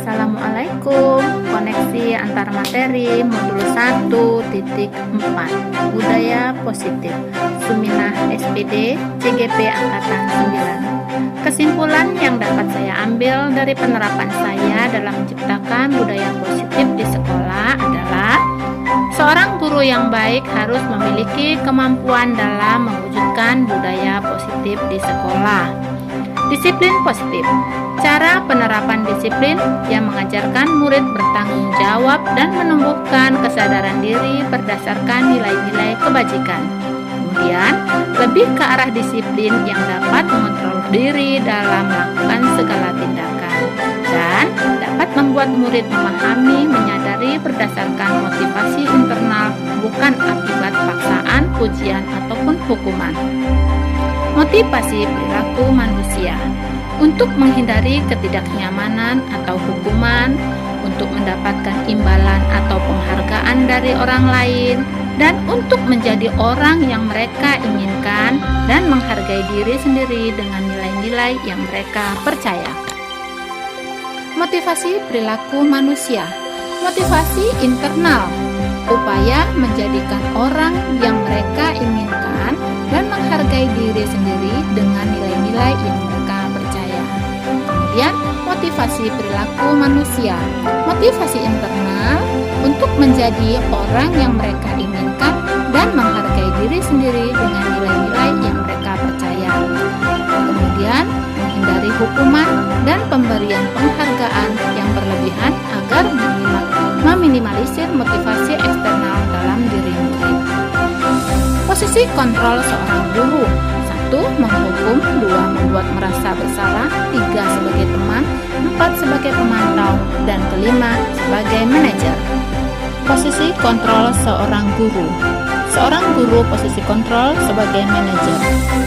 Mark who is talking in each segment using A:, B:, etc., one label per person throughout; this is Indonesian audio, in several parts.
A: Assalamualaikum. Koneksi antar materi modul 1.4 Budaya Positif Suminah SPD CGP Angkatan 9. Kesimpulan yang dapat saya ambil dari penerapan saya dalam menciptakan budaya positif di sekolah adalah seorang guru yang baik harus memiliki kemampuan dalam mewujudkan budaya positif di sekolah. Disiplin positif. Cara penerapan disiplin yang mengajarkan murid bertanggung jawab dan menumbuhkan kesadaran diri berdasarkan nilai-nilai kebajikan. Kemudian, lebih ke arah disiplin yang dapat mengontrol diri dalam melakukan segala tindakan dan dapat membuat murid memahami, menyadari berdasarkan motivasi internal, bukan akibat paksaan, pujian, ataupun hukuman. Motivasi perilaku manusia untuk menghindari ketidaknyamanan atau hukuman, untuk mendapatkan imbalan atau penghargaan dari orang lain, dan untuk menjadi orang yang mereka inginkan dan menghargai diri sendiri dengan nilai-nilai yang mereka percaya. Motivasi perilaku manusia. Motivasi internal, upaya menjadikan orang yang mereka inginkan dan menghargai diri sendiri dengan nilai-nilai yang mereka percaya. Kemudian, motivasi perilaku manusia. Motivasi internal untuk menjadi orang yang mereka inginkan dan menghargai diri sendiri dengan nilai-nilai yang mereka percaya. Kemudian, menghindari hukuman dan pemberian penghargaan yang berlebihan agar meminimalisir motivasi eksternal dalam diri murid. Posisi kontrol seorang guru. 1. Menghukum, 2. Membuat merasa bersalah, 3. Sebagai teman, 4. Sebagai pemantau, dan kelima sebagai manajer. Posisi kontrol seorang guru. Seorang guru posisi kontrol sebagai manajer.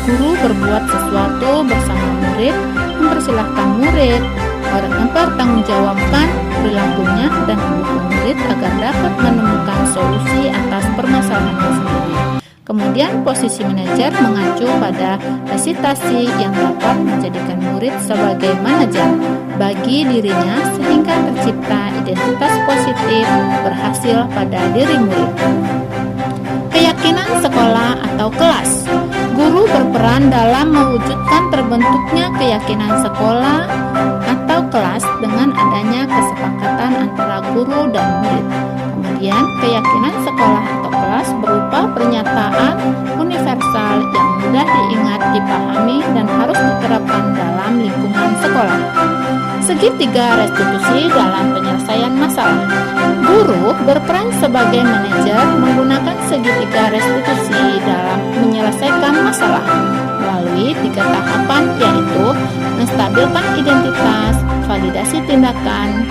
A: Guru berbuat sesuatu bersama murid, mempersilahkan murid, mempertanggungjawabkan perilakunya dan mendukung murid agar dapat menemukan solusi atas permasalahannya sendiri. Kemudian posisi manajer mengacu pada resitasi yang dapat menjadikan murid sebagai manajer bagi dirinya sehingga tercipta identitas positif berhasil pada diri murid. Keyakinan sekolah atau kelas. Guru berperan dalam mewujudkan terbentuknya keyakinan sekolah atau kelas dengan adanya kesepakatan antara guru dan murid. Kemudian, keyakinan sekolah atau kelas berupa pernyataan universal yang mudah diingat, dipahami, dan harus diterapkan dalam lingkungan sekolah. Segitiga restitusi dalam penyelesaian masalah. Guru berperan sebagai manajer menggunakan segitiga restitusi dalam menyelesaikan masalah melalui 3 tahapan, yaitu menstabilkan identitas, validasi tindakan,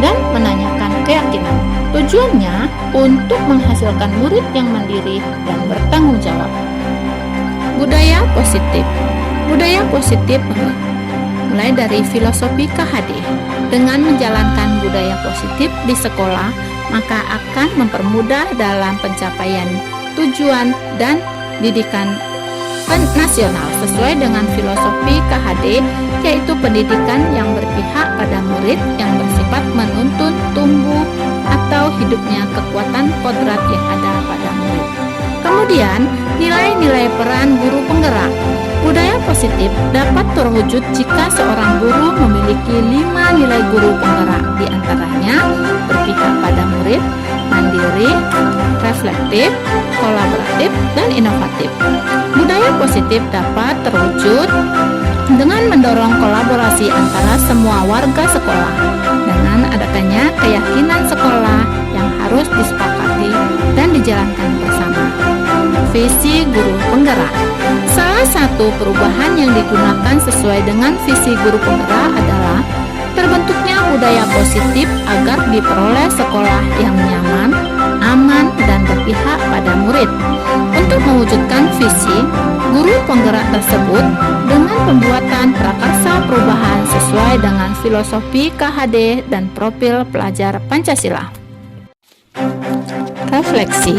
A: dan menanyakan keyakinan. Tujuannya untuk menghasilkan murid yang mandiri dan bertanggung jawab. Budaya positif. Budaya positif mulai dari filosofi KHD. Dengan menjalankan budaya positif di sekolah, maka akan mempermudah dalam pencapaian tujuan dan didikan nasional sesuai dengan filosofi KHD, yaitu pendidikan yang berpihak pada murid yang bersifat menuntun tumbuh atau hidupnya kekuatan kodrat yang ada pada murid. Kemudian, nilai-nilai peran guru penggerak. Budaya positif dapat terwujud jika seorang guru memiliki 5 nilai guru penggerak, diantaranya berpihak pada murid, mandiri, reflektif, kolaboratif, dan inovatif. Budaya positif dapat terwujud dengan mendorong kolaborasi antara semua warga sekolah, dengan adanya keyakinan sekolah yang harus disepakati dan dijalankan bersama. Visi guru penggerak. Salah satu perubahan yang digunakan sesuai dengan visi guru penggerak adalah terbentuknya budaya positif agar diperoleh sekolah yang nyaman, aman, dan berpihak pada murid. Untuk mewujudkan visi guru penggerak tersebut dengan pembuatan prakarsa perubahan sesuai dengan filosofi KHD dan profil pelajar Pancasila. Refleksi.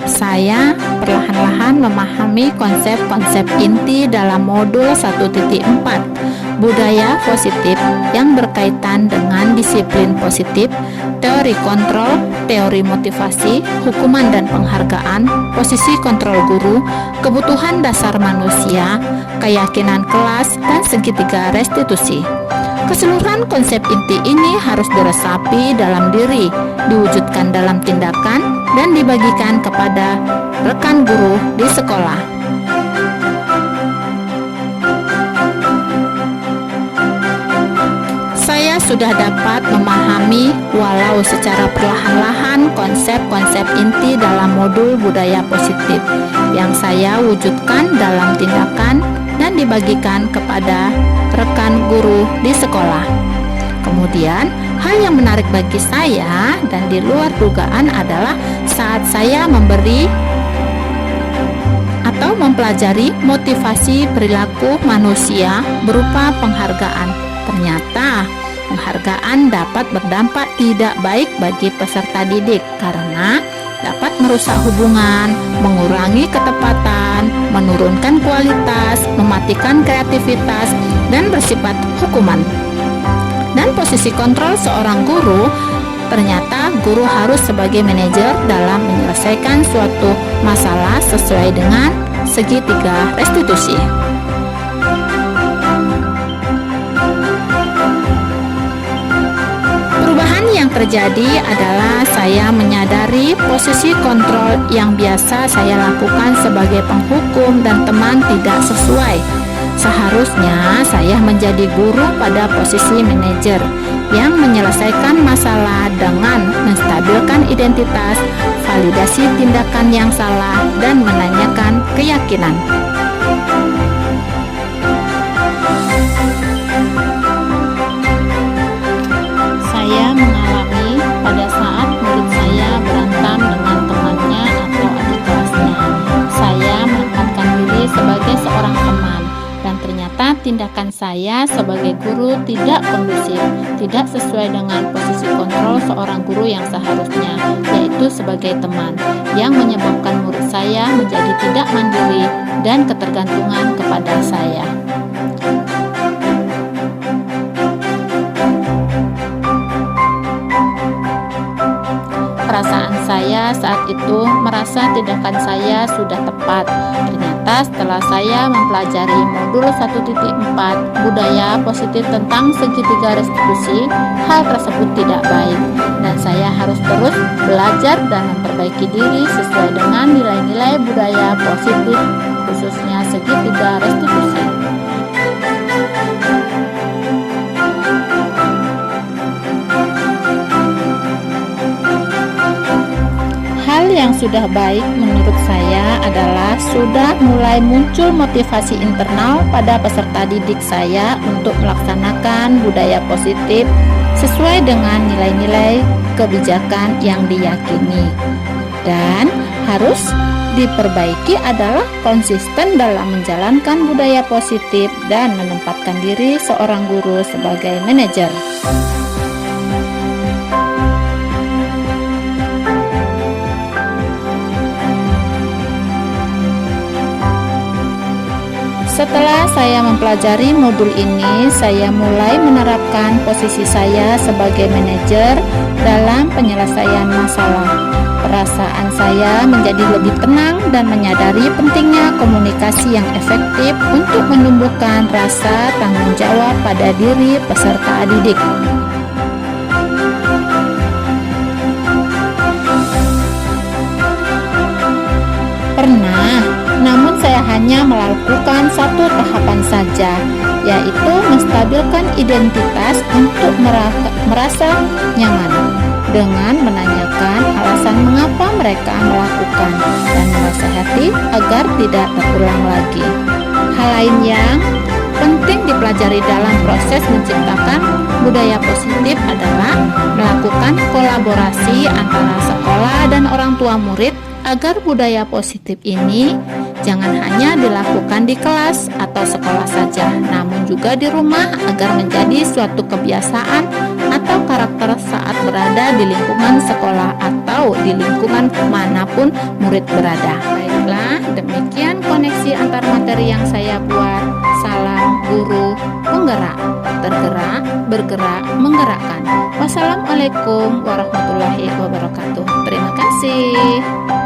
A: Saya perlahan-lahan memahami konsep-konsep inti dalam modul 1.4 budaya positif yang berkaitan dengan disiplin positif, teori kontrol, teori motivasi, hukuman dan penghargaan, posisi kontrol guru, kebutuhan dasar manusia, keyakinan kelas, dan segitiga restitusi. Keseluruhan konsep inti ini harus diresapi dalam diri, diwujudkan dalam tindakan, dan dibagikan kepada rekan guru di sekolah. Saya sudah dapat memahami walau secara perlahan-lahan konsep-konsep inti dalam modul budaya positif yang saya wujudkan dalam tindakan dan dibagikan kepada rekan guru di sekolah. Kemudian, hal yang menarik bagi saya dan di luar dugaan adalah saat saya memberi atau mempelajari motivasi perilaku manusia berupa penghargaan. Ternyata, penghargaan dapat berdampak tidak baik bagi peserta didik karena dapat merusak hubungan, mengurangi ketepatan, menurunkan kualitas, mematikan kreativitas, dan bersifat hukuman. Dan posisi kontrol seorang guru, ternyata guru harus sebagai manajer dalam menyelesaikan suatu masalah sesuai dengan segitiga restitusi. Yang terjadi adalah saya menyadari posisi kontrol yang biasa saya lakukan sebagai penghukum dan teman tidak sesuai. Seharusnya saya menjadi guru pada posisi manajer yang menyelesaikan masalah dengan menstabilkan identitas, validasi tindakan yang salah, dan menanyakan keyakinan. Saya mengalami pada saat murid saya berantem dengan temannya atau adik kelasnya. Saya menempatkan diri sebagai seorang teman dan ternyata tindakan saya sebagai guru tidak kondusif, tidak sesuai dengan posisi kontrol seorang guru yang seharusnya, yaitu sebagai teman, yang menyebabkan murid saya menjadi tidak mandiri dan ketergantungan kepada saya. Perasaan saya saat itu merasa tindakan saya sudah tepat. Ternyata setelah saya mempelajari modul 1.4 budaya positif tentang segitiga restitusi, hal tersebut tidak baik dan saya harus terus belajar dan memperbaiki diri sesuai dengan nilai-nilai budaya positif, khususnya segitiga restitusi. Hal yang sudah baik menurut saya adalah sudah mulai muncul motivasi internal pada peserta didik saya untuk melaksanakan budaya positif sesuai dengan nilai-nilai kebijakan yang diyakini. Dan harus diperbaiki adalah konsisten dalam menjalankan budaya positif dan menempatkan diri seorang guru sebagai manajer. Setelah saya mempelajari modul ini, saya mulai menerapkan posisi saya sebagai manajer dalam penyelesaian masalah. Perasaan saya menjadi lebih tenang dan menyadari pentingnya komunikasi yang efektif untuk menumbuhkan rasa tanggung jawab pada diri peserta didik. Pernah, namun saya hanya melakukan satu tahapan saja, yaitu menstabilkan identitas untuk merasa nyaman dengan menanyakan alasan mengapa mereka melakukan dan menasihati agar tidak terulang lagi. Hal lain yang penting dipelajari dalam proses menciptakan budaya positif adalah melakukan kolaborasi antara sekolah dan orang tua murid agar budaya positif ini jangan hanya dilakukan di kelas atau sekolah saja, namun juga di rumah agar menjadi suatu kebiasaan atau karakter saat berada di lingkungan sekolah atau di lingkungan manapun murid berada. Baiklah, demikian koneksi antar materi yang saya buat. Salam guru. penggerak, tergerak, bergerak, menggerakkan. Wassalamualaikum warahmatullahi wabarakatuh. Terima kasih.